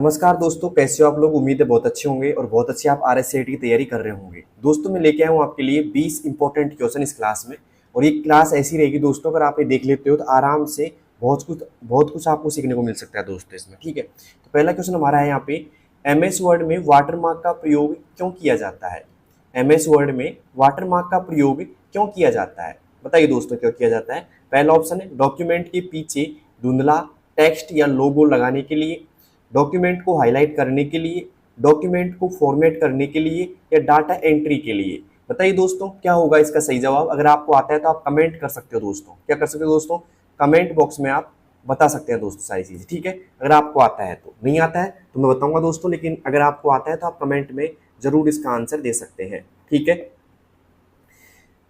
नमस्कार दोस्तों, कैसे हो आप लोग। उम्मीद है बहुत अच्छे होंगे और बहुत अच्छी आप आरएससीआईटी की तैयारी कर रहे होंगे। दोस्तों मैं लेके आया हूँ आपके लिए 20 इंपॉर्टेंट क्वेश्चन इस क्लास में। और ये क्लास ऐसी रहेगी दोस्तों, अगर आप ये देख लेते हो तो आराम से बहुत कुछ आपको सीखने को मिल सकता है दोस्तों इसमें। ठीक है, तो पहला क्वेश्चन हमारा है यहाँ पे, एमएस वर्ड में वाटरमार्क का प्रयोग क्यों किया जाता है। एमएस वर्ड में वाटरमार्क का प्रयोग क्यों किया जाता है, बताइए दोस्तों क्यों किया जाता है। पहला ऑप्शन है डॉक्यूमेंट के पीछे धुंधला टेक्स्ट या लोगो लगाने के लिए, डॉक्यूमेंट को हाईलाइट करने के लिए, डॉक्यूमेंट को फॉर्मेट करने के लिए, या डाटा एंट्री के लिए। बताइए दोस्तों क्या होगा इसका सही जवाब। अगर आपको आता है तो आप कमेंट कर सकते हो दोस्तों। क्या कर सकते हो दोस्तों, कमेंट बॉक्स में आप बता सकते हैं दोस्तों सारी चीज़ें। ठीक है, अगर आपको आता है तो, नहीं आता है तो मैं बताऊंगा दोस्तों, लेकिन अगर आपको आता है तो आप कमेंट में जरूर इसका आंसर दे सकते हैं। ठीक है,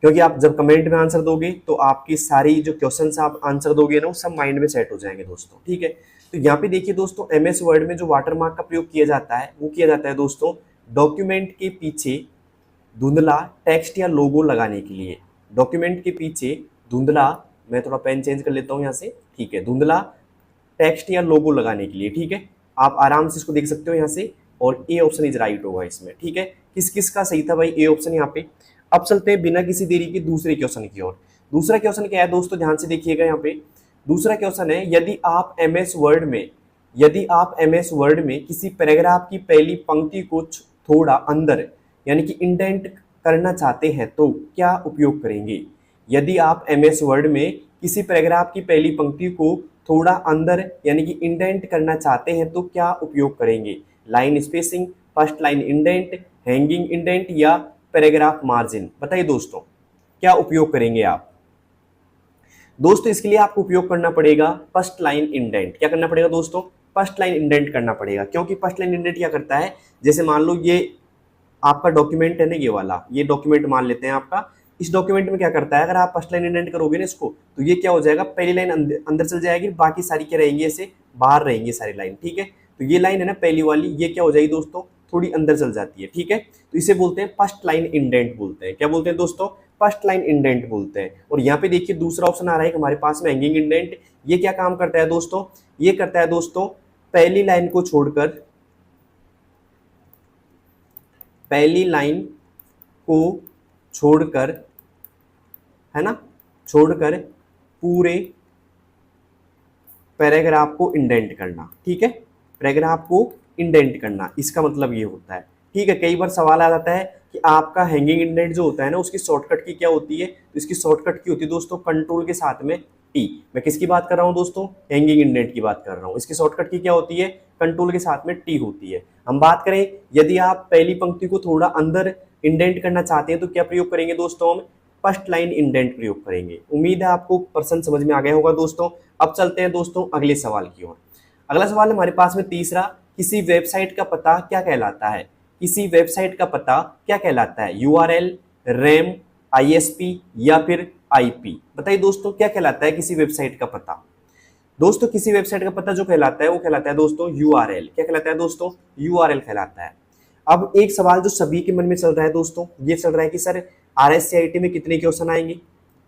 क्योंकि आप जब कमेंट में आंसर दोगे तो आपकी सारी जो क्वेश्चंस आप आंसर दोगे ना वो सब माइंड में सेट हो जाएंगे दोस्तों। ठीक है, तो यहाँ पे देखिए दोस्तों, एमएस वर्ड में जो वाटरमार्क का प्रयोग किया जाता है वो किया जाता है दोस्तों डॉक्यूमेंट के पीछे धुंधला टेक्स्ट या लोगो लगाने के लिए। डॉक्यूमेंट के पीछे धुंधला, मैं थोड़ा पेन चेंज कर लेता हूँ यहाँ से। ठीक है, धुंधला टेक्स्ट या लोगो लगाने के लिए। ठीक है, आप आराम से इसको देख सकते हो यहाँ से, और ए ऑप्शन इज राइट होगा इसमें। ठीक है, किस किस का सही था भाई, ए ऑप्शन यहाँ पे। अब चलते हैं बिना किसी देरी के दूसरे क्वेश्चन की ओर। दूसरा क्वेश्चन क्या है दोस्तों, ध्यान से देखिएगा यहाँ पे। दूसरा क्वेश्चन है, यदि आप एमएस वर्ड में किसी पैराग्राफ की पहली पंक्ति को थोड़ा अंदर यानी कि इंडेंट करना चाहते हैं तो क्या उपयोग करेंगे। यदि आप एमएस वर्ड में किसी पैराग्राफ की पहली पंक्ति को थोड़ा अंदर यानी कि इंडेंट करना चाहते हैं तो क्या उपयोग करेंगे। Line spacing, first line indent, hanging indent, या पैराग्राफ मार्जिन। बताइए दोस्तों क्या उपयोग करेंगे आप। दोस्तों इसके लिए आपको उपयोग करना पड़ेगा फर्स्ट लाइन इंडेंट। क्या करना पड़ेगा दोस्तों, फर्स्ट लाइन इंडेंट करना पड़ेगा। क्योंकि फर्स्ट लाइन इंडेंट क्या करता है, जैसे मान लो ये आपका डॉक्यूमेंट है ना, ये वाला, ये डॉक्यूमेंट मान लेते हैं आपका। इस डॉक्यूमेंट में क्या करता है, अगर आप फर्स्ट लाइन इंडेंट करोगे ना इसको, तो ये क्या हो जाएगा, पहली लाइन अंदर चल जाएगी, बाकी सारी क्या रहेंगी, ऐसे बाहर रहेंगी सारी लाइन। ठीक है, तो ये लाइन है ना पहली वाली, ये क्या हो जाएगी दोस्तों, थोड़ी अंदर चल जाती है। ठीक है, तो इसे बोलते हैं फर्स्ट लाइन इंडेंट बोलते हैं। क्या बोलते हैं दोस्तों, फर्स्ट लाइन इंडेंट बोलते हैं। और यहाँ पे देखिए दूसरा ऑप्शन आ रहा है हमारे पास में, हैंगिंग इंडेंट। ये क्या काम करता है दोस्तों, ये करता है दोस्तों पहली लाइन को छोड़कर, पहली लाइन को छोड़कर, है ना, छोड़कर पूरे पैराग्राफ को इंडेंट करना। ठीक है, पैराग्राफ को इंडेंट करना, इसका मतलब ये होता है। ठीक है, कई बार सवाल आ जाता है कि आपका हैंगिंग इंडेंट जो होता है ना उसकी शॉर्टकट की क्या होती है, तो इसकी शॉर्टकट की होती है दोस्तों कंट्रोल के साथ में टी। मैं किसकी बात कर रहा हूँ दोस्तों, हैंगिंग इंडेंट की बात कर रहा हूँ। इसकी शॉर्टकट की क्या होती है, कंट्रोल के साथ में टी होती है। हम बात करें यदि आप पहली पंक्ति को थोड़ा अंदर इंडेंट करना चाहते हैं तो क्या प्रयोग करेंगे दोस्तों, हम फर्स्ट लाइन इंडेंट प्रयोग करेंगे। उम्मीद है आपको प्रश्न समझ में आ गया होगा दोस्तों। अब चलते हैं दोस्तों अगले सवाल की ओर। अगला सवाल है हमारे पास में तीसरा, किसी वेबसाइट का पता क्या कहलाता है। किसी वेबसाइट का पता क्या कहलाता है, यूआरएल, रैम, आईएसपी, या फिर आईपी। बताइए दोस्तों क्या कहलाता है किसी वेबसाइट का पता। दोस्तों किसी वेबसाइट का पता जो कहलाता है वो कहलाता है दोस्तों यूआरएल। क्या कहलाता है दोस्तों, यूआरएल कहलाता है। अब एक सवाल जो सभी के मन में चल रहा है दोस्तों, ये चल रहा है कि सर आरएससीआईटी में कितने क्वेश्चन आएंगे,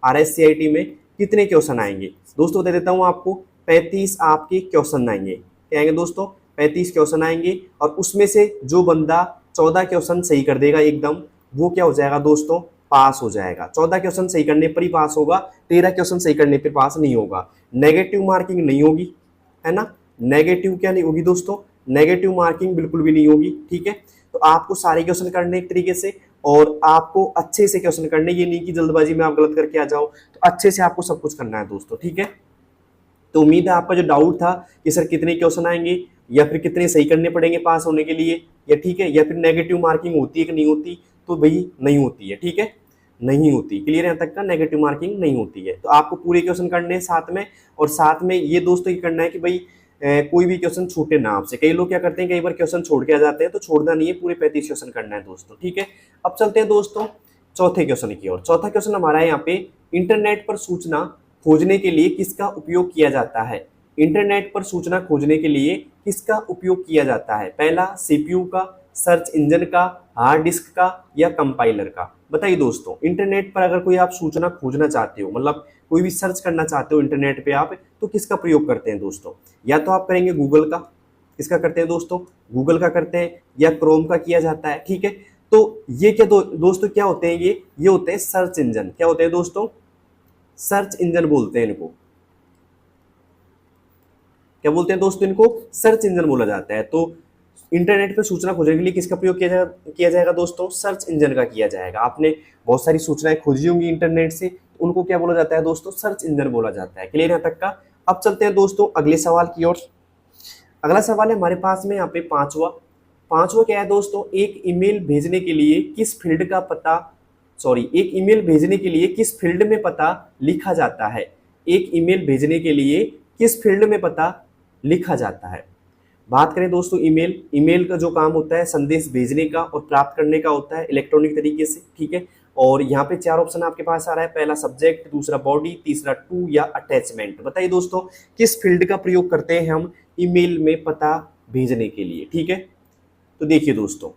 आरएससीआईटी में कितने क्वेश्चन आएंगे। दोस्तों बता देता हूँ आपको, 35 आपके क्वेश्चन आएंगे। क्या आएंगे दोस्तों, 35 क्वेश्चन आएंगे। और उसमें से जो बंदा 14 क्वेश्चन सही कर देगा एकदम, वो क्या हो जाएगा दोस्तों, पास हो जाएगा। 14 क्वेश्चन सही करने पर ही पास होगा, 13 क्वेश्चन सही करने पर पास नहीं होगा। नेगेटिव मार्किंग नहीं होगी, है ना, नेगेटिव क्या नहीं होगी दोस्तों, नेगेटिव मार्किंग बिल्कुल भी नहीं होगी। ठीक है, तो आपको सारे क्वेश्चन करने एक तरीके से, और आपको अच्छे से क्वेश्चन करने, ये नहीं कि जल्दबाजी में आप गलत करके आ जाओ, तो अच्छे से आपको सब कुछ करना है दोस्तों। ठीक है, तो उम्मीद है आपका जो डाउट था कि सर कितने क्वेश्चन आएंगे या फिर कितने सही करने पड़ेंगे पास होने के लिए, या ठीक है, या फिर नेगेटिव मार्किंग होती है कि नहीं होती, तो भाई नहीं होती है। ठीक है, नहीं होती, क्लियर है तक का, नेगेटिव मार्किंग नहीं होती है। तो आपको पूरे क्वेश्चन करने हैं साथ में, और साथ में ये दोस्तों ये करना है कि भाई कोई भी क्वेश्चन छूटे ना आपसे। कई लोग क्या करते हैं, कई बार क्वेश्चन छोड़ के आ जाते हैं, तो छोड़ना नहीं है, पूरे 35 क्वेश्चन करना है दोस्तों। ठीक है, अब चलते हैं दोस्तों चौथे क्वेश्चन की ओर। चौथा क्वेश्चन हमारा है यहाँ पे, इंटरनेट पर सूचना खोजने के लिए किसका उपयोग किया जाता है। इंटरनेट पर सूचना खोजने के लिए किसका उपयोग किया जाता है। पहला सीपीयू का, सर्च इंजन का, हार्ड डिस्क का, या कंपाइलर का। बताइए दोस्तों, इंटरनेट पर अगर कोई आप सूचना खोजना चाहते हो, मतलब कोई भी सर्च करना चाहते हो इंटरनेट पे आप, तो किसका प्रयोग करते हैं दोस्तों। या तो आप करेंगे गूगल का, किसका करते हैं दोस्तों, गूगल का करते हैं या क्रोम का किया जाता है, ठीक है। तो ये क्या दोस्तों क्या होते हैं, ये होते हैं सर्च इंजन। क्या होते हैं दोस्तों, सर्च इंजन बोलते हैं इनको। क्या बोलते हैं दोस्तों, इनको सर्च इंजन बोला जाता है। तो इंटरनेट पे सूचना खोजने के लिए किसका प्रयोग किया जाएगा दोस्तों, सर्च इंजन का किया जाएगा। आपने बहुत सारी सूचनाएं खोजी होंगी इंटरनेट से, उनको क्या बोला जाता है दोस्तों, सर्च इंजन बोला जाता है। क्लियर यहाँ तक का। अब चलते हैं दोस्तों अगले सवाल की ओर। अगला सवाल है हमारे पास में यहाँ पे पांचवा क्या है दोस्तों, एक ईमेल भेजने के लिए किस फील्ड का पता, एक ईमेल भेजने के लिए किस फील्ड में पता लिखा जाता है। एक ईमेल भेजने के लिए किस फील्ड में पता लिखा जाता है। बात करें दोस्तों ईमेल का जो काम होता है संदेश भेजने का और प्राप्त करने का होता है इलेक्ट्रॉनिक तरीके से, ठीक है। और यहाँ पे 4 ऑप्शन आपके पास आ रहा है, पहला सब्जेक्ट, दूसरा बॉडी, तीसरा टू या अटैचमेंट। बताइए दोस्तों किस फील्ड का प्रयोग करते हैं हम ईमेल में पता भेजने के लिए, ठीक है। तो देखिए दोस्तों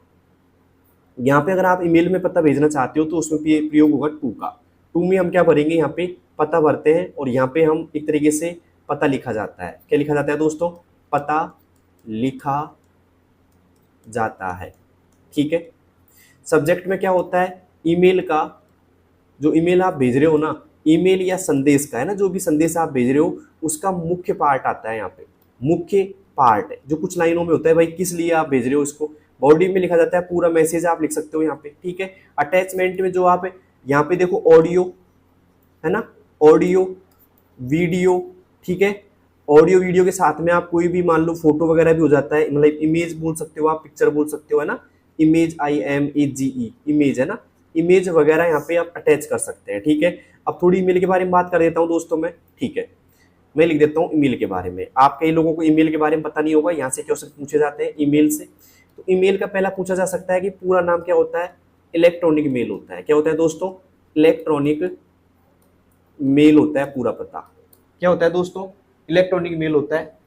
यहाँ पे अगर आप ईमेल में पता भेजना चाहते हो तो उसमें प्रयोग होगा टू का। टू में हम क्या भरेंगे, यहाँ पे पता भरते हैं और यहाँ पे हम एक तरीके से पता लिखा जाता है। क्या लिखा जाता है दोस्तों, पता लिखा जाता है, ठीक है। सब्जेक्ट में क्या होता है, ईमेल का, जो ईमेल आप भेज रहे हो ना, ईमेल या संदेश का है ना, जो भी संदेश आप भेज रहे हो उसका मुख्य पार्ट आता है यहाँ पे, मुख्य पार्ट है जो कुछ लाइनों में होता है, भाई किस लिए आप भेज रहे हो इसको। बॉडी में लिखा जाता है पूरा मैसेज आप लिख सकते हो यहाँ पे, ठीक है। अटैचमेंट में जो आप यहाँ पे देखो ऑडियो है ना, ऑडियो वीडियो, ठीक है। ऑडियो वीडियो के साथ में आप कोई भी मान लो फोटो वगैरह भी हो जाता है, मतलब इमेज बोल सकते हो आप, पिक्चर बोल सकते हो, है ना, इमेज IMAGE इमेज है ना, इमेज वगैरह यहाँ पे आप अटैच कर सकते हैं, ठीक है। अब थोड़ी ईमेल के बारे में बात कर देता हूँ दोस्तों मैं, ठीक है। मैं लिख देता हूँ ईमेल के बारे में। आप कई लोगों को ईमेल के बारे में पता नहीं होगा, यहाँ से क्वेश्चन पूछे जाते हैं ईमेल से। तो ईमेल का पहला पूछा जा सकता है कि पूरा नाम क्या होता है, इलेक्ट्रॉनिक मेल होता है। क्या होता है दोस्तों, इलेक्ट्रॉनिक मेल होता है पूरा पता। क्या होता है दोस्तों, इलेक्ट्रॉनिक मेल होता है।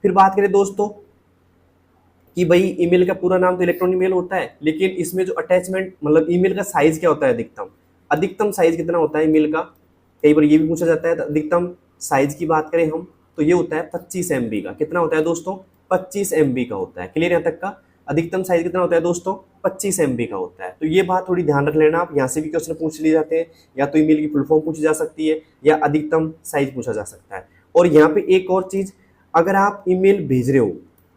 फिर बात करें दोस्तों कि भाई ईमेल का पूरा नाम तो इलेक्ट्रॉनिक मेल होता है, लेकिन इसमें जो अटैचमेंट मतलब ईमेल का साइज क्या होता है, अधिकतम साइज कितना होता है ईमेल का, कई बार ये भी पूछा जाता है। तो अधिकतम साइज की बात करें हम तो ये होता है 25 MB का। कितना होता है दोस्तों, 25 MB का होता है। क्लियर यहाँ तक का। अधिकतम साइज कितना होता है दोस्तों, 25 MB का होता है। तो ये बात थोड़ी ध्यान रख लेना आप, यहाँ से भी क्वेश्चन पूछ लिए जाते हैं, या तो ईमेल की फुल फॉर्म पूछी जा सकती है या अधिकतम साइज पूछा जा सकता है। और यहाँ पे एक और चीज, अगर आप ईमेल भेज रहे हो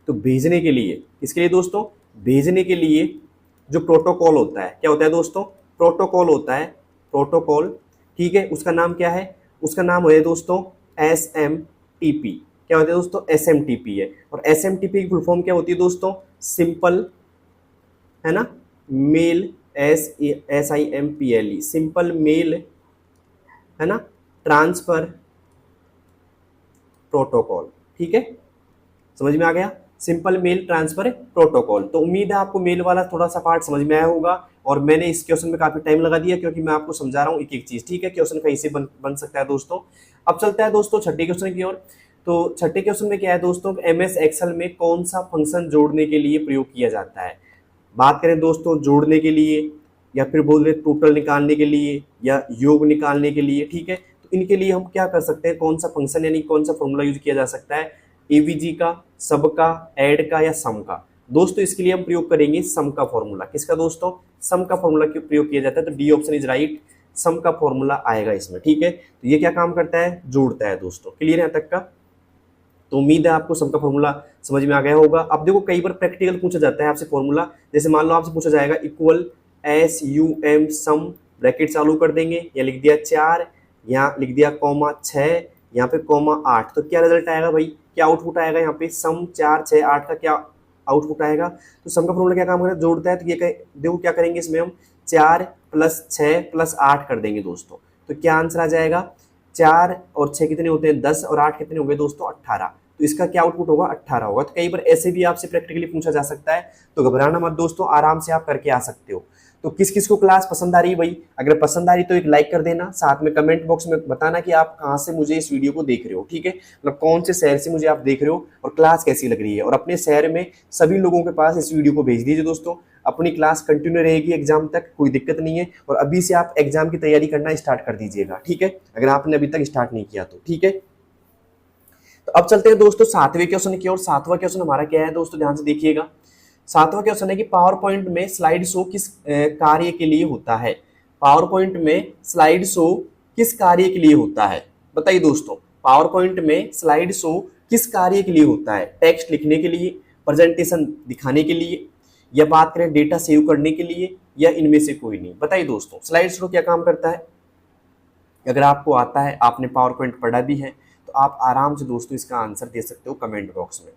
तो भेजने के लिए, इसके लिए दोस्तों, भेजने के लिए जो प्रोटोकॉल होता है, क्या होता है दोस्तों, प्रोटोकॉल होता है, प्रोटोकॉल, ठीक है। उसका नाम क्या है, उसका नाम है दोस्तों SMTP। क्या होता है दोस्तों, SMTP है। और SMTP की फुल फॉर्म क्या होती है दोस्तों, सिंपल, है ना, मेल, SIMPLE, सिंपल मेल, है ना, ट्रांसफर प्रोटोकॉल, ठीक है। समझ में आ गया, सिंपल मेल ट्रांसफर प्रोटोकॉल। तो उम्मीद है आपको मेल वाला थोड़ा सा पार्ट समझ में आया होगा, और मैंने इस क्वेश्चन में काफी टाइम लगा दिया क्योंकि मैं आपको समझा रहा हूँ एक एक चीज, ठीक है। क्वेश्चन कहीं से बन सकता है दोस्तों। अब चलता है दोस्तों छठे क्वेश्चन की ओर। तो छठे क्वेश्चन में क्या है दोस्तों, MS एक्सेल में कौन सा फंक्शन जोड़ने के लिए प्रयोग किया जाता है। बात करें दोस्तों जोड़ने के लिए, या फिर बोल रहे टोटल निकालने के लिए, या योग निकालने के लिए, ठीक है। तो इनके लिए हम क्या कर सकते हैं, कौन सा फंक्शन यानी कौन सा फॉर्मूला यूज किया जा सकता है, AVG का, सब का, ऐड का या सम का। दोस्तों इसके लिए हम प्रयोग करेंगे सम का फॉर्मूला। किसका दोस्तों, सम का फॉर्मूला क्यों प्रयोग किया जाता है, तो D ऑप्शन इज राइट, सम का फॉर्मूला आएगा इसमें, ठीक है। तो ये क्या काम करता है, जोड़ता है दोस्तों। क्लियर है यहाँ तक का। तो उम्मीद है आपको सम का फॉर्मूला समझ में आ गया होगा। अब देखो कई बार प्रैक्टिकल पूछा जाता है आपसे फॉर्मूला, जैसे मान लो आपसे पूछा जाएगा इक्वल SUM सम, ब्रैकेट चालू कर देंगे, या लिख दिया 4, यहाँ लिख दिया कॉमा 6, यहाँ पे कॉमा 8, तो क्या रिजल्ट आएगा भाई, क्या आउटपुट आएगा यहाँ पे, सम 4 6 8 का क्या आउटपुट आएगा। तो सम का फॉर्मूला क्या काम करता है, जोड़ता है। तो ये देखो क्या करेंगे, इसमें हम 4 + 6 + 8 कर देंगे दोस्तों। तो क्या आंसर आ जाएगा, 4 और 6 कितने होते हैं 10, और 8 कितने हो गए दोस्तों 18। तो इसका क्या आउटपुट होगा, 18 होगा। तो कई बार ऐसे भी आपसे प्रैक्टिकली पूछा जा सकता है, तो घबराना मत दोस्तों, आराम से आप करके आ सकते हो। तो किस किस को क्लास पसंद आ रही है भाई, अगर पसंद आ रही तो एक लाइक कर देना, साथ में कमेंट बॉक्स में बताना कि आप कहाँ से मुझे इस वीडियो को देख रहे हो, ठीक है, मतलब कौन से शहर से मुझे आप देख रहे हो और क्लास कैसी लग रही है। और अपने शहर में सभी लोगों के पास इस वीडियो को भेज दीजिए दोस्तों। अपनी क्लास कंटिन्यू रहेगी एग्जाम तक, कोई दिक्कत नहीं है। और अभी से आप एग्जाम की तैयारी करना स्टार्ट कर दीजिएगा, ठीक है, अगर आपने अभी तक स्टार्ट नहीं किया तो, ठीक है। तो तो अब चलते हैं दोस्तों सातवें क्वेश्चन की ओर। सातवां क्वेश्चन हमारा क्या है दोस्तों, ध्यान से देखिएगा। सातवां क्वेश्चन है कि पावर पॉइंट में स्लाइड शो किस कार्य के लिए होता है। पावर पॉइंट में स्लाइड शो किस कार्य के लिए होता है, बताइए दोस्तों। पावर पॉइंट में स्लाइड शो किस कार्य के लिए होता है? टेक्स्ट लिखने के लिए, प्रेजेंटेशन दिखाने के लिए, या बात करें डेटा सेव करने के लिए, या इनमें से कोई नहीं। बताइए दोस्तों स्लाइड शो क्या काम करता है। अगर आपको आता है, आपने पावर पॉइंट पढ़ा भी है, तो आप आराम से दोस्तों इसका आंसर दे सकते हो कमेंट बॉक्स में।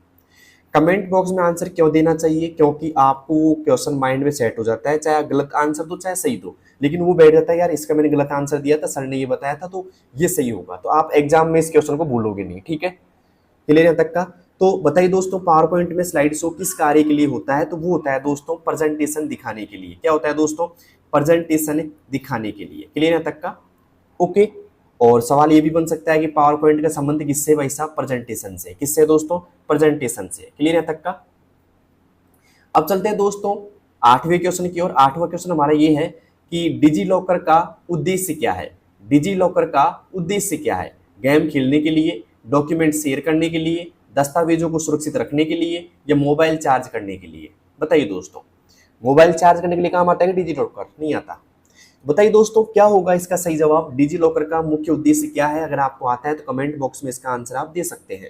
कमेंट बॉक्स में आंसर क्यों देना चाहिए? क्योंकि आपको क्वेश्चन माइंड में सेट हो जाता है, चाहे गलत आंसर दो चाहे सही दो, लेकिन वो बैठ जाता है यार इसका मैंने गलत आंसर दिया था, सर ने ये बताया था तो ये सही होगा, तो आप एग्जाम में इस क्वेश्चन को भूलोगे नहीं। ठीक है, क्लियर है तक का? तो बताइए दोस्तों पावर पॉइंट में स्लाइड शो किस कार्य के लिए होता है? तो वो होता है दोस्तों प्रेजेंटेशन दिखाने के लिए। क्या होता है दोस्तों? प्रेजेंटेशन दिखाने के लिए। क्लियर है तक का? ओके। और सवाल ये भी बन सकता है कि पावर पॉइंट का संबंध किससे भाई साहब? प्रेजेंटेशन से। किससे दोस्तों? प्रेजेंटेशन से। क्लियर है तक का? अब चलते हैं दोस्तों आठवें क्वेश्चन की ओर। आठवां क्वेश्चन हमारा ये है कि डिजी लॉकर का उद्देश्य क्या है? डिजी लॉकर का उद्देश्य क्या है? गेम खेलने के लिए, डॉक्यूमेंट शेयर करने के लिए, दस्तावेजों को सुरक्षित रखने के लिए, या मोबाइल चार्ज करने के लिए? बताइए दोस्तों। मोबाइल चार्ज करने के लिए काम आता है कि डिजी लॉकर? नहीं आता। बताइए दोस्तों क्या होगा इसका सही जवाब? डिजी लॉकर का मुख्य उद्देश्य क्या है? अगर आपको आता है तो कमेंट बॉक्स में इसका आंसर आप दे सकते हैं।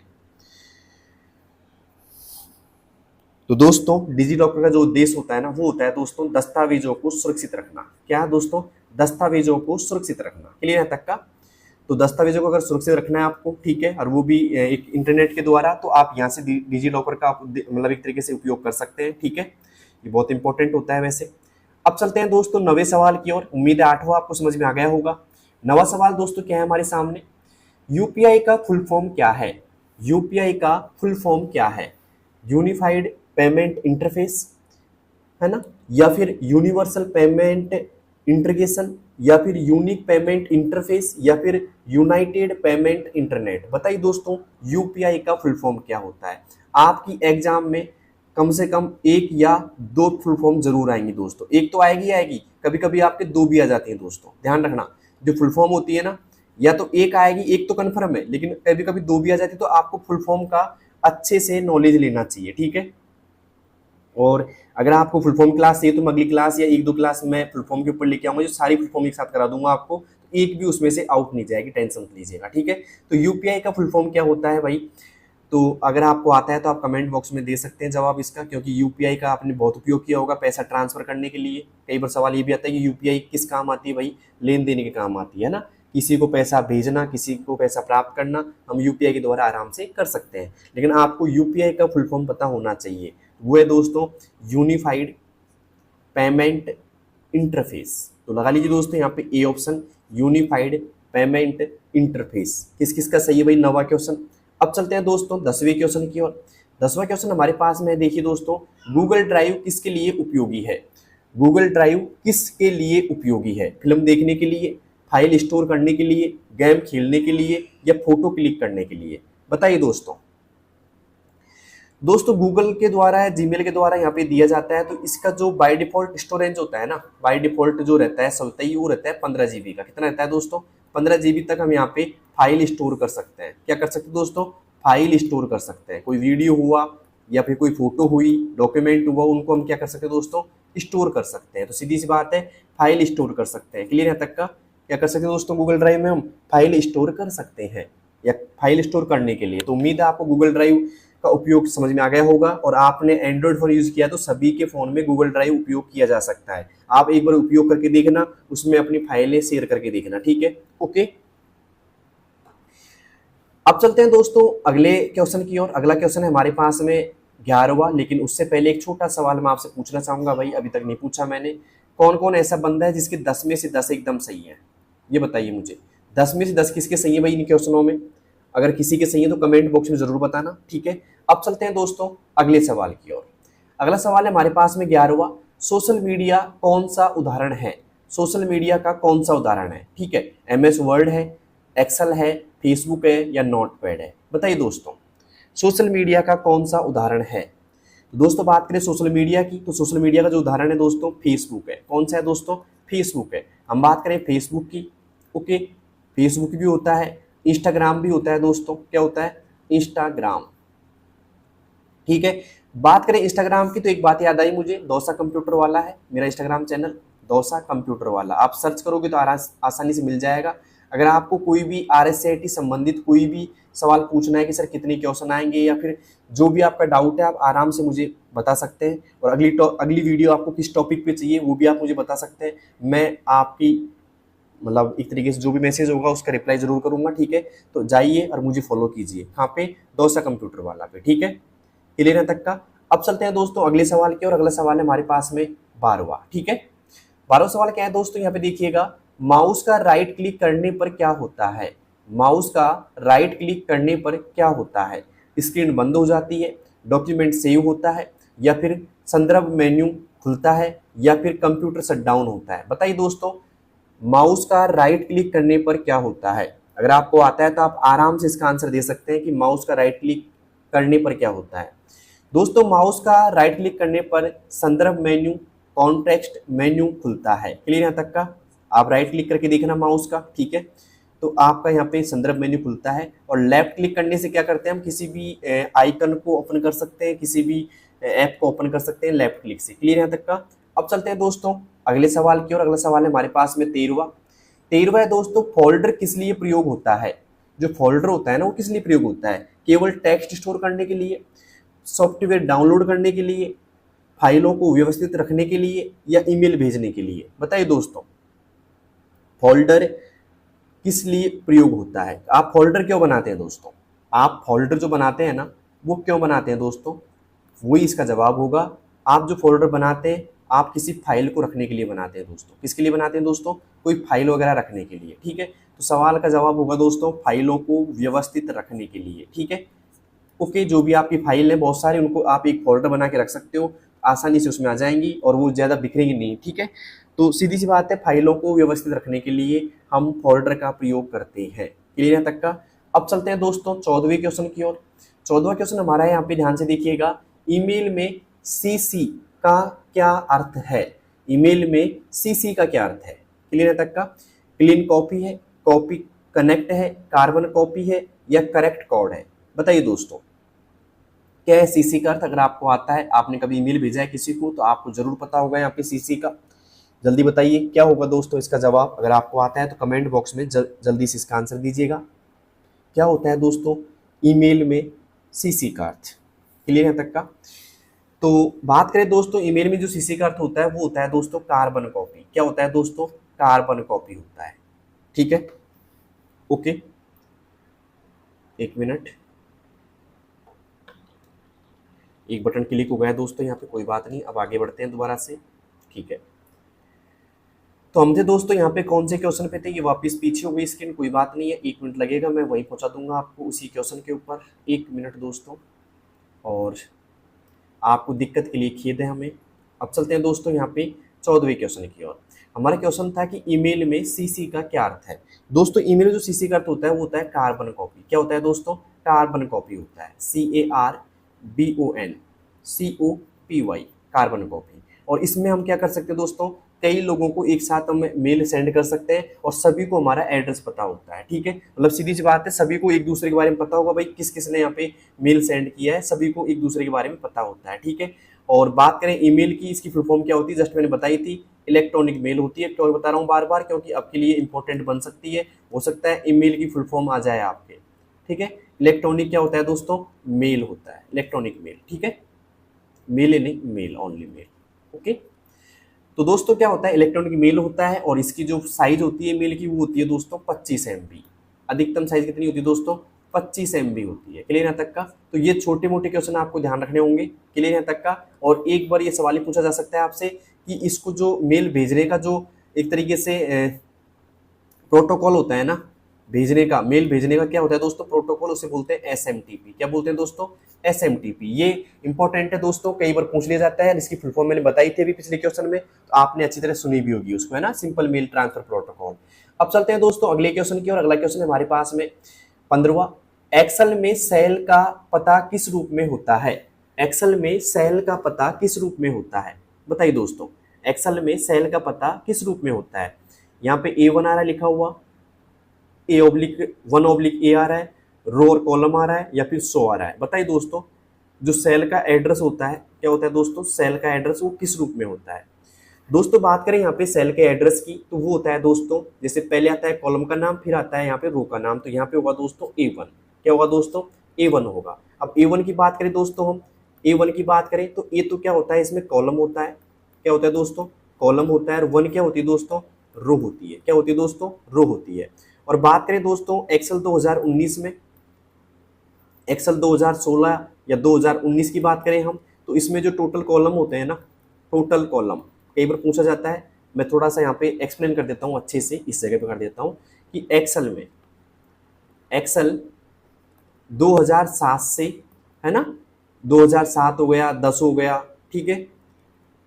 तो दोस्तों डिजी लॉकर का जो उद्देश्य होता है ना, वो होता है दोस्तों दस्तावेजों को सुरक्षित रखना। क्या दोस्तों? दस्तावेजों को सुरक्षित रखना। क्लियर है तक का? तो दस्तावेजों को अगर सुरक्षित रखना है आपको, ठीक है, और वो भी एक इंटरनेट के द्वारा, तो आप यहाँ से डिजी लॉकर का मतलब एक तरीके से उपयोग कर सकते हैं। ठीक है, ये बहुत इंपॉर्टेंट होता है वैसे। अब चलते हैं दोस्तों नवे सवाल की ओर। उम्मीद है आठवां आपको समझ में आ गया होगा। नवा सवाल दोस्तों क्या है हमारे सामने? यूपीआई का फुल फॉर्म क्या है? यूपीआई का फुल फॉर्म क्या है? यूनिफाइड पेमेंट इंटरफेस, है ना, या फिर यूनिवर्सल पेमेंट इंटीग्रेशन, या फिर यूनिक पेमेंट इंटरफेस, या फिर यूनाइटेड पेमेंट इंटरनेट? बताइए दोस्तों यूपीआई का फुल फॉर्म क्या होता है? आपकी एग्जाम में कम से कम एक या दो फुल फॉर्म जरूर आएंगी दोस्तों। एक तो आएगी, कभी कभी आपके दो भी आ जाती हैं दोस्तों, ध्यान रखना। जो फुल फॉर्म होती है ना, या तो एक आएगी, एक तो कन्फर्म है, लेकिन कभी कभी दो भी आ जाती है, तो आपको फुल फॉर्म का अच्छे से नॉलेज लेना चाहिए। ठीक है, और अगर आपको फुल फॉर्म क्लास चाहिए तो मैं अगली क्लास या एक दो क्लास में फुल फॉर्म के ऊपर लेके आऊंगा, जो सारी फुल फॉर्म एक साथ करा दूंगा आपको, तो एक भी उसमें से आउट नहीं जाएगी, टेंशन मत लीजिएगा। ठीक है, तो यूपीआई का फुल फॉर्म क्या होता है भाई? तो अगर आपको आता है तो आप कमेंट बॉक्स में दे सकते हैं जवाब इसका, क्योंकि यूपीआई का आपने बहुत उपयोग किया होगा पैसा ट्रांसफर करने के लिए। कई बार सवाल ये भी आता है कि यूपीआई किस काम आती है भाई? लेन देन के काम आती है ना, किसी को पैसा भेजना, किसी को पैसा प्राप्त करना, हम यूपीआई के द्वारा आराम से कर सकते हैं। लेकिन आपको यूपीआई का फुल फॉर्म पता होना चाहिए, वो है दोस्तों यूनिफाइड पेमेंट इंटरफेस। तो लगा लीजिए दोस्तों यहाँ पे A option, unified payment interface. किस किस का सही है भाई? नवा क्वेश्चन। अब चलते हैं दोस्तों 10वें क्वेश्चन की ओर। 10वां क्वेश्चन हमारे पास में देखिए दोस्तों, गूगल ड्राइव किसके लिए उपयोगी है? गूगल ड्राइव किसके लिए उपयोगी है? फिल्म देखने के लिए, फाइल स्टोर करने के लिए, गेम खेलने के लिए, या फोटो क्लिक करने के लिए? बताइए दोस्तों। दोस्तों गूगल के द्वारा, जीमेल के द्वारा यहाँ पे दिया जाता है, तो इसका जो बाय डिफॉल्ट स्टोरेज होता है ना, बाय डिफॉल्ट जो रहता है सबतई, वो रहता है 15 GB का। कितना रहता है दोस्तों? 15 GB तक हम यहाँ पे फाइल स्टोर कर सकते हैं। क्या कर सकते हैं दोस्तों? फाइल स्टोर कर सकते हैं। कोई वीडियो हुआ या फिर कोई फोटो हुई, डॉक्यूमेंट हुआ, उनको हम क्या कर सकते हैं दोस्तों? स्टोर कर सकते हैं। तो सीधी सी बात है, फाइल स्टोर कर सकते हैं। क्लियर है तक का? क्या कर सकते हैं दोस्तों? गूगल ड्राइव में हम फाइल स्टोर कर सकते हैं, या फाइल स्टोर करने के लिए। तो उम्मीद है आपको गूगल ड्राइव का उपयोग समझ में आ गया होगा, और आपने एंड्रॉइड फोन यूज किया तो सभी के फोन में गूगल ड्राइव उपयोग किया जा सकता है। आप एक बार उपयोग करके देखना, उसमें अपनी फाइलें शेयर करके देखना। ठीक है, ओके। अब चलते हैं दोस्तों अगले क्वेश्चन की ओर। अगला क्वेश्चन है हमारे पास में 11वां, लेकिन उससे पहले एक छोटा सवाल मैं आपसे पूछना चाहूंगा भाई, अभी तक नहीं पूछा मैंने। कौन कौन ऐसा बंदा है जिसके 10 में से 10 एकदम सही है? ये बताइए मुझे, 10 में से 10 किसके सही है भाई इन क्वेश्चनों में? अगर किसी के सही है तो कमेंट बॉक्स में जरूर बताना। ठीक है, अब चलते हैं दोस्तों अगले सवाल की ओर। अगला सवाल है हमारे पास में 11वां, सोशल मीडिया कौन सा उदाहरण है? सोशल मीडिया का कौन सा उदाहरण है? ठीक है, MS वर्ड है, एक्सेल है, फेसबुक है, या नोटपैड है? बताइए दोस्तों सोशल मीडिया का कौन सा उदाहरण है? तो दोस्तों बात करें सोशल मीडिया की, तो सोशल मीडिया का जो उदाहरण है दोस्तों फेसबुक है। कौन सा है दोस्तों? फेसबुक है। हम बात करें फेसबुक की, ओके, फेसबुक भी होता है, इंस्टाग्राम भी होता है दोस्तों। क्या होता है? इंस्टाग्राम। ठीक है, बात करें इंस्टाग्राम की तो एक बात याद आई मुझे, दौसा कंप्यूटर वाला है मेरा इंस्टाग्राम चैनल, दौसा कंप्यूटर वाला। आप सर्च करोगे तो आसानी से मिल जाएगा। अगर आपको कोई भी RSCIT संबंधित कोई भी सवाल पूछना है कि सर कितने क्वेश्चन आएंगे, या फिर जो भी आपका डाउट है आप आराम से मुझे बता सकते हैं। और अगली वीडियो आपको किस टॉपिक पे चाहिए वो भी आप मुझे बता सकते हैं। मैं आपकी मतलब एक तरीके से जो भी मैसेज होगा उसका रिप्लाई जरूर करूंगा। ठीक है, तो जाइए और मुझे फॉलो कीजिए। कहाँ पे? दौसा कंप्यूटर वाला पे। ठीक है, क्लियर है तक का? अब चलते हैं दोस्तों अगले सवाल की, और अगला सवाल है हमारे पास में 12वां। ठीक है, 12वां सवाल क्या है दोस्तों, यहाँ पे देखिएगा, माउस का राइट क्लिक करने पर क्या होता है? माउस का राइट क्लिक करने पर क्या होता है? स्क्रीन बंद हो जाती है, डॉक्यूमेंट सेव होता है, या फिर संदर्भ मेन्यू खुलता है, या फिर कंप्यूटर शट डाउन होता है? बताइए दोस्तों, माउस का राइट क्लिक करने पर क्या होता है? अगर आपको आता है तो आप आराम से इसका आंसर दे सकते हैं कि माउस का राइट क्लिक करने पर क्या होता है। दोस्तों, माउस का राइट क्लिक करने पर संदर्भ मेन्यू, कॉन्टेक्स्ट मेन्यू खुलता है। क्लियर यहाँ तक का? आप राइट क्लिक करके देखना माउस का। ठीक है, तो आपका यहाँ पे संदर्भ मेन्यू खुलता है। और लेफ्ट क्लिक करने से क्या करते हैं हम, किसी भी आइकन को ओपन कर सकते हैं, किसी भी ऐप को ओपन कर सकते हैं लेफ्ट क्लिक से। क्लियर यहाँ तक का? अब चलते हैं दोस्तों अगले सवाल की, और अगला सवाल है हमारे पास में 13वां है दोस्तों, फोल्डर किस लिए प्रयोग होता है? जो फोल्डर होता है ना वो किस लिए प्रयोग होता है? केवल टेक्स्ट स्टोर करने के लिए, सॉफ्टवेयर डाउनलोड करने के लिए, फाइलों को व्यवस्थित रखने के लिए, या ईमेल भेजने के लिए? बताइए दोस्तों, फोल्डर किस लिए प्रयोग होता है? आप फोल्डर क्यों बनाते हैं दोस्तों? आप फोल्डर जो बनाते हैं ना वो क्यों बनाते हैं दोस्तों? वही इसका जवाब होगा। आप जो फोल्डर बनाते हैं आप किसी फाइल को रखने के लिए बनाते हैं दोस्तों। किसके लिए बनाते हैं दोस्तों? कोई फाइल वगैरह रखने के लिए। ठीक है, तो सवाल का जवाब होगा दोस्तों फाइलों को व्यवस्थित रखने के लिए। ठीक है, ओके, जो भी आपकी फाइल है बहुत सारी, उनको आप एक फोल्डर बना के रख सकते हो, आसानी से उसमें आ जाएंगी और वो ज़्यादा बिखरेंगी नहीं। ठीक है, तो सीधी सी बात है, फाइलों को व्यवस्थित रखने के लिए हम फोल्डर का प्रयोग करते हैं। क्लियर है तक का? अब चलते हैं दोस्तों 14वें क्वेश्चन की ओर। 14वां क्वेश्चन हमारा है, यहाँ पे ध्यान से देखिएगा, ईमेल में CC का क्या अर्थ है? ईमेल में CC का क्या अर्थ है? क्लियर है तक का? क्लीन कॉपी है, कॉपी कनेक्ट है, कार्बन कॉपी है, या करेक्ट कोड है? बताइए दोस्तों, क्या है CC का अर्थ? अगर आपको आता है, आपने कभी ईमेल भेजा है किसी को, तो आपको जरूर पता होगा यहाँ पे CC का। जल्दी बताइए क्या होगा दोस्तों इसका जवाब। अगर आपको आता है तो कमेंट बॉक्स में जल्दी से इसका आंसर दीजिएगा। क्या होता है दोस्तों ईमेल में CC का अर्थ? क्लियर है तक का? तो बात करें दोस्तों, ईमेल में जो CC का अर्थ होता है वो होता है दोस्तों कार्बन कॉपी। क्या होता है दोस्तों? कार्बन कॉपी होता है। ठीक है, ओके, एक मिनट, एक बटन क्लिक हो गया दोस्तों यहाँ पे, कोई बात नहीं, अब आगे बढ़ते हैं दोबारा से। ठीक है, तो हम थे दोस्तों यहाँ पे कौन से क्वेश्चन पे थे, ये वापस पीछे हो गई स्क्रीन, कोई बात नहीं है, 1 मिनट लगेगा, मैं वहीं पहुँचा दूंगा आपको उसी क्वेश्चन के ऊपर। 1 मिनट दोस्तों, और आपको दिक्कत के लिए खेद है हमें। अब चलते हैं दोस्तों यहाँ पे 14वें क्वेश्चन की ओर। हमारा क्वेश्चन था कि ईमेल में CC का क्या अर्थ है? दोस्तों ईमेल में जो CC का अर्थ होता है वो होता है कार्बन कॉपी। क्या होता है दोस्तों? कार्बन कॉपी होता है, CARBON COPY, कार्बन कॉपी। और इसमें हम क्या कर सकते हैं दोस्तों, कई लोगों को एक साथ हम मेल सेंड कर सकते हैं और सभी को हमारा एड्रेस पता होता है। ठीक है, मतलब सीधी सी बात है, सभी को एक दूसरे के बारे में पता होगा, भाई किस किस ने यहाँ पे मेल सेंड किया है, सभी को एक दूसरे के बारे में पता होता है। ठीक है, और बात करें ईमेल की, इसकी फुल फॉर्म क्या होती है, जस्ट मैंने बताई थी, इलेक्ट्रॉनिक मेल होती है। क्यों बता रहा हूँ बार बार, क्योंकि आपके लिए इंपॉर्टेंट बन सकती है, हो सकता है ईमेल की फुल फॉर्म आ जाए आपके। ठीक है, इलेक्ट्रॉनिक क्या होता है दोस्तों? मेल होता है, इलेक्ट्रॉनिक मेल। ठीक है, मेल नहीं, मेल, ओनली मेल। ओके, तो दोस्तों क्या होता है, इलेक्ट्रॉनिक मेल होता है, और इसकी जो साइज होती है मेल की वो होती है दोस्तों 25 MB। अधिकतम साइज कितनी होती है दोस्तों? 25 MB होती है। क्लियर यहाँ तक का? तो ये छोटे मोटे क्वेश्चन आपको ध्यान रखने होंगे। क्लियर यहाँ तक का? और एक बार ये सवाल ही पूछा जा सकता है आपसे कि इसको जो मेल भेजने का जो एक तरीके से प्रोटोकॉल होता है ना, भेजने का, मेल भेजने का क्या होता है दोस्तों? प्रोटोकॉल, उसे बोलते हैं SMTP। क्या बोलते हैं दोस्तों? SMTP। ये इंपॉर्टेंट है दोस्तों, कई बार पूछ लिया जाता है। इसकी फुल फॉर्म मैंने बताई थी अभी पिछले क्वेश्चन में, तो आपने अच्छी तरह सुनी भी होगी उसको, है ना, सिंपल मेल ट्रांसफर प्रोटोकॉल। अब चलते हैं दोस्तों अगले क्वेश्चन की, और अगला क्वेश्चन है हमारे पास में 15वां। एक्सेल में सेल का पता किस रूप में होता है? एक्सेल में सेल का पता किस रूप में होता है? बताइए दोस्तों, एक्सेल में सेल का पता किस रूप में होता है? यहाँ पे A1 आ रहा है लिखा हुआ, A/1/A आ रहा है, रो और कॉलम आ रहा है या फिर सो आ रहा है। बताइए दोस्तों, जो सेल का एड्रेस होता है क्या होता है दोस्तों, सेल का एड्रेस वो किस रूप में होता है। दोस्तों बात करें यहाँ पे सेल के एड्रेस की, तो वो होता है दोस्तों, जैसे पहले आता है कॉलम का नाम, फिर आता है यहाँ पे रो का नाम, तो यहाँ पे होगा दोस्तों A1। क्या होगा दोस्तों, A1 होगा। अब A1 की बात करें दोस्तों, हम A1 की बात करें तो A तो क्या होता है, इसमें कॉलम होता है। क्या होता है दोस्तों, कॉलम होता है। और 1 क्या होती है दोस्तों, रो होती है। क्या होती है दोस्तों, रो होती है। और बात करें दोस्तों एक्सेल 2019 में, एक्सेल 2016 या 2019 की बात करें हम, तो इसमें जो टोटल कॉलम होते हैं ना, टोटल कॉलम कई बार पूछा जाता है। मैं थोड़ा सा यहाँ पे एक्सप्लेन कर देता हूँ अच्छे से, इस जगह पे कर देता हूँ कि एक्सेल में, एक्सेल 2007 से, है ना, 2007 हो गया, 10 हो गया, ठीक है,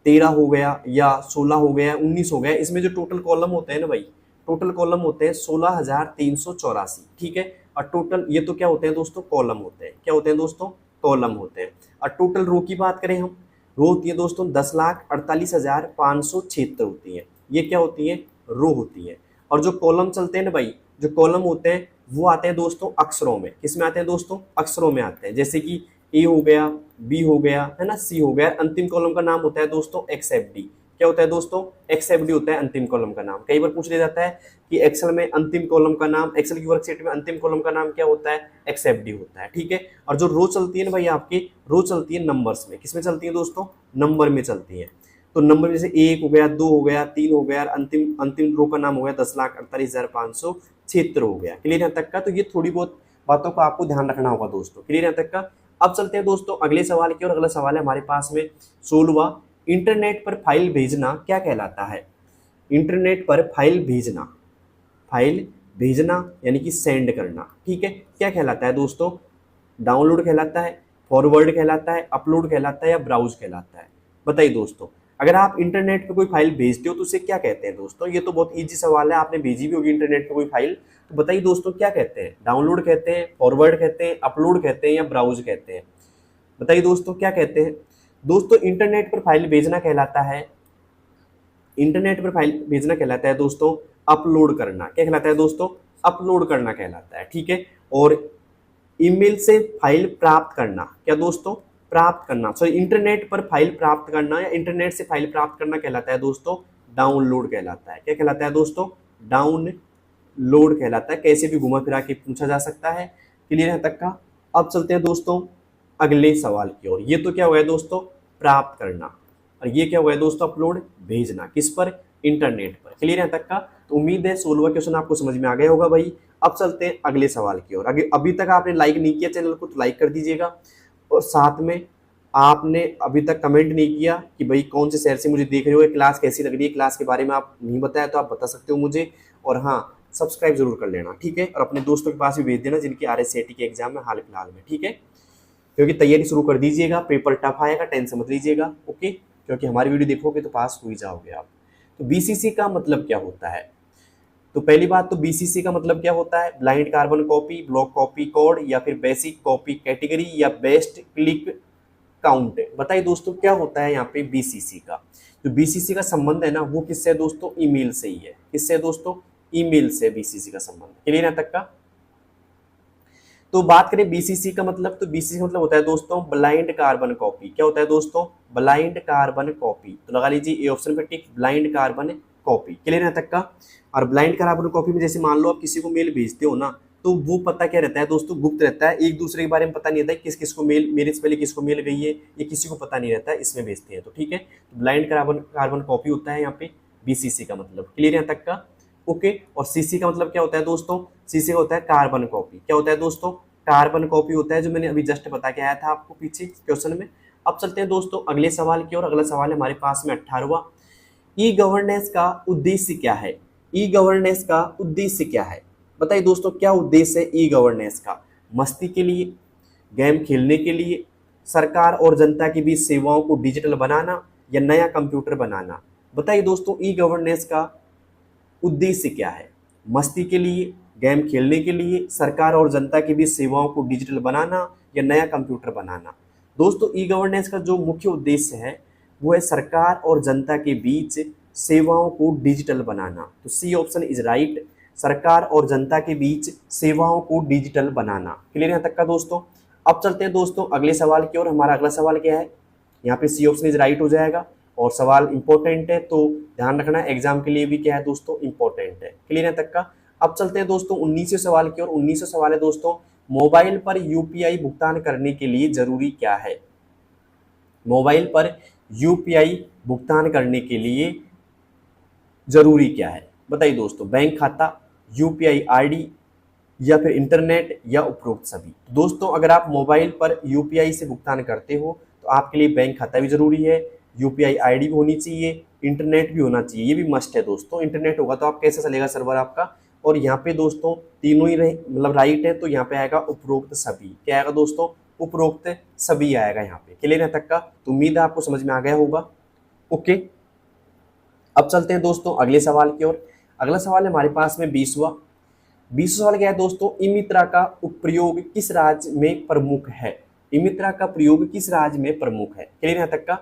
13 हो गया या 16 हो गया, 19 हो गया, इसमें जो टोटल कॉलम होते हैं ना भाई, टोटल कॉलम होते हैं 16,384। ठीक है। और टोटल ये तो क्या होते हैं दोस्तों, कॉलम होते हैं। क्या होते हैं दोस्तों, कॉलम होते हैं। और टोटल रो की बात करें हम, रो होती है दोस्तों 10,48,576 होती है। ये क्या होती है, रो होती है। और जो कॉलम चलते हैं ना भाई, जो कॉलम होते हैं वो आते हैं दोस्तों अक्षरों में। किस में आते हैं दोस्तों, अक्षरों में आते हैं। जैसे कि ए हो गया, बी हो गया, है ना, सी हो गया। अंतिम कॉलम का नाम होता है दोस्तों XFD। क्या होता है दोस्तों, XFD होता है अंतिम कॉलम का नाम। कई बार पूछ लिया जाता है कि एक्सेल में अंतिम कॉलम का नाम, एक्सेल की वर्कशीट में अंतिम कॉलम का नाम क्या होता है, XFD होता है। ठीक है। और जो रो चलती है ना भाई आपकी, रो चलती है नंबर्स में। किसमें चलती है दोस्तों, नंबर में चलती है। तो नंबर में जैसे 1 हो गया, 2 हो गया, 3 हो गया, अंतिम अंतिम रो का नाम हो गया 10,48,576 हो गया। क्लियर यहाँ तक का। तो ये थोड़ी बहुत बातों का आपको ध्यान रखना होगा दोस्तों। क्लियर यहाँ तक का। अब चलते हैं दोस्तों अगले सवाल की ओर। अगला सवाल है हमारे पास में 16वां, इंटरनेट पर फाइल भेजना क्या कहलाता है। इंटरनेट पर फाइल भेजना, फाइल भेजना यानी कि सेंड करना। ठीक है। क्या कहलाता है दोस्तों, डाउनलोड कहलाता है, फॉरवर्ड कहलाता है, अपलोड कहलाता है या ब्राउज कहलाता है। बताइए दोस्तों, अगर आप इंटरनेट पे कोई फाइल भेजते हो तो उसे क्या कहते हैं दोस्तों। ये तो बहुत इजी सवाल है, आपने भेजी भी होगी इंटरनेट पे कोई फाइल, तो बताइए दोस्तों क्या कहते हैं। डाउनलोड कहते हैं, फॉरवर्ड कहते हैं, अपलोड कहते हैं या ब्राउज कहते हैं। बताइए दोस्तों क्या कहते हैं। दोस्तों इंटरनेट पर फाइल भेजना कहलाता है, इंटरनेट पर फाइल भेजना कहलाता है दोस्तों अपलोड करना। क्या कहलाता है दोस्तों, अपलोड करना कहलाता है। ठीक है। और ईमेल से फाइल प्राप्त करना, क्या दोस्तों, प्राप्त करना, सॉरी, इंटरनेट पर फाइल प्राप्त करना या इंटरनेट से फाइल प्राप्त करना कहलाता है दोस्तों डाउनलोड कहलाता है। क्या कहलाता है दोस्तों, डाउनलोड कहलाता है। कैसे भी घुमा फिरा के पूछा जा सकता है। क्लियर है तक का। अब चलते हैं दोस्तों अगले सवाल की ओर। ये तो क्या हुआ है दोस्तों, प्राप्त करना, और ये क्या हुआ है दोस्तों, अपलोड, भेजना। किस पर, इंटरनेट पर। क्लियर है तक का। तो उम्मीद है 16वां क्वेश्चन आपको समझ में आ गया होगा भाई। अब चलते हैं अगले सवाल की ओर। अभी तक आपने लाइक नहीं किया चैनल को तो लाइक कर दीजिएगा, और साथ में आपने अभी तक कमेंट नहीं किया कि भाई कौन से शहर से मुझे देख रहे हो, क्लास कैसी लग रही है, क्लास के बारे में आप नहीं बताया तो आप बता सकते हो मुझे। और हाँ, सब्सक्राइब जरूर कर लेना। ठीक है। और अपने दोस्तों के पास भी भेज देना जिनकी RSCT के एग्जाम में हाल फिलहाल में। ठीक है। क्योंकि तैयारी शुरू कर दीजिएगा, पेपर टफ आएगा, टेंशन मत लीजिएगा। ओके। क्योंकि हमारी वीडियो देखोगे तो पास हो ही जाओगे आप। तो BCC का मतलब क्या होता है। तो पहली बात तो BCC का मतलब क्या होता है, blind carbon copy, block copy code, या फिर बेसिक कॉपी कैटेगरी, या बेस्ट क्लिक काउंट। बताइए दोस्तों क्या होता है यहाँ पे BCC का। जो BCC का संबंध है ना वो किससे है दोस्तों, ईमेल से ही है। किससे है दोस्तों, ईमेल से BCC का संबंध। क्लियर है तक का। तो बात करें BCC का मतलब, तो BCC का मतलब होता है दोस्तों ब्लाइंड कार्बन कॉपी। क्या होता है दोस्तों, ब्लाइंड कार्बन कॉपी। तो लगा लीजिए ए ऑप्शन पे टिक, ब्लाइंड कार्बन कॉपी। क्लियर है तक का। और ब्लाइंड कार्बन कॉपी में जैसे मान लो आप किसी को मेल भेजते हो ना, तो वो पता क्या रहता है दोस्तों, गुप्त रहता है। एक दूसरे के बारे में पता नहीं रहता है किस किस को मेल, मेरे से पहले किसको मेल गई है, ये किसी को पता नहीं रहता है, इसमें भेजते हैं। तो ठीक है, तो ब्लाइंड कार्बन कॉपी होता है यहाँ पे BCC का मतलब। क्लियर है तक का। ओके। और CC का मतलब क्या होता है दोस्तों, CC का होता है कार्बन कॉपी। क्या होता है दोस्तों, कार्बन कॉपी होता है, जो मैंने अभी जस्ट बता के आया था आपको पीछे क्वेश्चन में। अब चलते हैं दोस्तों अगले सवाल की ओर। अगला सवाल है हमारे पास में 18वां, ई गवर्नेंस का उद्देश्य क्या है। ई गवर्नेंस का उद्देश्य क्या है। बताइए दोस्तों क्या उद्देश्य है ई गवर्नेंस का। मस्ती के लिए, गेम खेलने के लिए, सरकार और जनता के बीच सेवाओं को डिजिटल बनाना, या नया कंप्यूटर बनाना। बताइए दोस्तों ई गवर्नेंस का उद्देश्य क्या है। मस्ती के लिए, गेम खेलने के लिए, सरकार और जनता के बीच सेवाओं को डिजिटल बनाना, या नया कंप्यूटर बनाना। दोस्तों ई गवर्नेंस का जो मुख्य उद्देश्य है वो है सरकार और जनता के बीच सेवाओं को डिजिटल बनाना। तो C ऑप्शन इज राइट। सरकार और जनता के बीच सेवाओं को डिजिटल बनाना। क्लियर यहाँ तक का दोस्तों। अब चलते हैं दोस्तों अगले सवाल की ओर। हमारा अगला सवाल क्या है, यहाँ पे सी ऑप्शन इज राइट हो जाएगा और सवाल इंपॉर्टेंट है तो ध्यान रखना एग्जाम के लिए भी क्या है दोस्तों, इंपॉर्टेंट है। क्लियर यहाँ तक का। अब चलते हैं दोस्तों 19वें सवाल की ओर। 19वां सवाल है दोस्तों, मोबाइल पर यूपीआई भुगतान करने के लिए जरूरी क्या है। मोबाइल पर यूपीआई भुगतान करने के लिए जरूरी क्या है, बताइए दोस्तों। बैंक खाता, यूपीआई आईडी, या फिर इंटरनेट, या उपरोक्त सभी। दोस्तों अगर आप मोबाइल पर यूपीआई से भुगतान करते हो तो आपके लिए बैंक खाता भी जरूरी है, यूपीआई आईडी भी होनी चाहिए, इंटरनेट भी होना चाहिए, ये भी मस्ट है दोस्तों। इंटरनेट होगा तो आप कैसे चलेगा सर्वर आपका। और यहाँ पे दोस्तों तीनों ही मतलब राइट है, तो यहाँ पे आएगा उपरोक्त सभी। क्या आएगा दोस्तों, उपरोक्त सभी आएगा यहाँ पे। क्लियर है तक का। तो उम्मीद है आपको समझ में आ गया होगा। ओके, अब चलते हैं दोस्तों अगले सवाल की ओर। अगला सवाल है हमारे पास में 20वां सवाल क्या है दोस्तों, ई-मित्रा का प्रयोग किस राज्य में प्रमुख है। ई-मित्रा का प्रयोग किस राज्य में प्रमुख है। क्लियर यहाँ तक का।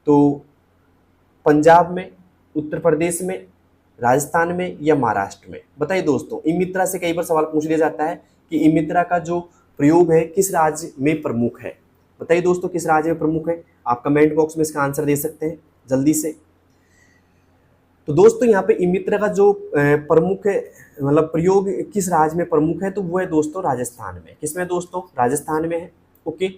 तो पंजाब में, उत्तर प्रदेश में, राजस्थान में, या महाराष्ट्र में, बताइए दोस्तों। ई-मित्रा से कई बार सवाल पूछ लिया जाता है कि ई-मित्रा का जो प्रयोग है किस राज्य में प्रमुख है। बताइए दोस्तों किस राज्य में प्रमुख है। आप कमेंट बॉक्स में इसका आंसर दे सकते हैं जल्दी से। तो दोस्तों यहाँ पे ई-मित्रा का जो प्रमुख मतलब प्रयोग किस राज्य में प्रमुख है, तो वो है दोस्तों राजस्थान में। किसमें दोस्तों, राजस्थान में है। ओके,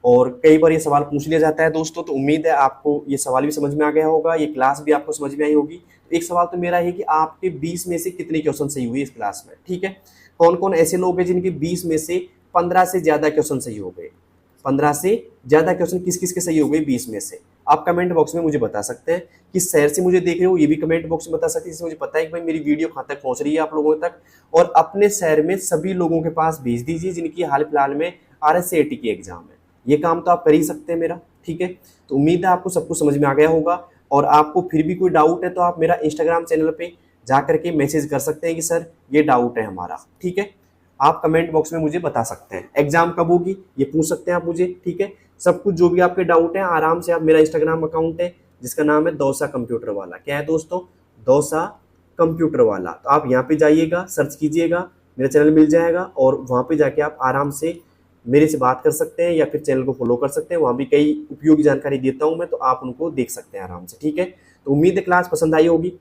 और कई बार ये सवाल पूछ लिया जाता है दोस्तों। तो उम्मीद है आपको ये सवाल भी समझ में आ गया होगा, ये क्लास भी आपको समझ में आई होगी। तो एक सवाल तो मेरा है कि आपके 20 में से कितने क्वेश्चन सही हुए इस क्लास में। ठीक है, कौन कौन ऐसे लोग हैं जिनके 20 में से 15 से ज्यादा क्वेश्चन सही हो गए। 15 से ज्यादा क्वेश्चन किस किस के सही हो गए 20 में से, आप कमेंट बॉक्स में मुझे बता सकते हैं। किस शहर से मुझे देख रहे हो ये भी कमेंट बॉक्स में बता सकते हैं, जिससे मुझे पता है कि भाई मेरी वीडियो कहाँ तक पहुंच रही है आप लोगों तक। और अपने शहर में सभी लोगों के पास भेज दीजिए जिनकी हाल फिलहाल में RSAT की एग्जाम है। ये काम तो आप कर ही सकते हैं मेरा। ठीक है, तो उम्मीद है आपको सब कुछ समझ में आ गया होगा। और आपको फिर भी कोई डाउट है तो आप मेरा इंस्टाग्राम चैनल पे जा करके मैसेज कर सकते हैं कि सर ये डाउट है हमारा। ठीक है, आप कमेंट बॉक्स में मुझे बता सकते हैं। एग्जाम कब होगी ये पूछ सकते हैं आप मुझे। ठीक है, सब कुछ जो भी आपके डाउट है आराम से आप, मेरा इंस्टाग्राम अकाउंट है जिसका नाम है दौसा कंप्यूटर वाला। क्या है दोस्तों, दौसा कंप्यूटर वाला। तो आप यहाँ पे जाइएगा, सर्च कीजिएगा, मेरा चैनल मिल जाएगा और वहाँ पे जाके आप आराम से मेरे से बात कर सकते हैं या फिर चैनल को फॉलो कर सकते हैं। वहाँ भी कई उपयोगी जानकारी देता हूँ मैं, तो आप उनको देख सकते हैं आराम से। ठीक है, तो उम्मीद है क्लास पसंद आई होगी,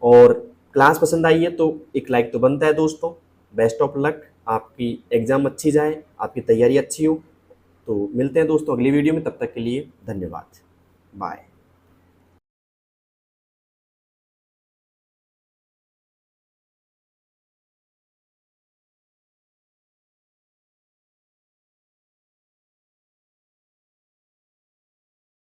और क्लास पसंद आई है तो एक लाइक तो बनता है दोस्तों। बेस्ट ऑफ लक, आपकी एग्जाम अच्छी जाए, आपकी तैयारी अच्छी हो। तो मिलते हैं दोस्तों अगली वीडियो में, तब तक के लिए धन्यवाद, बाय।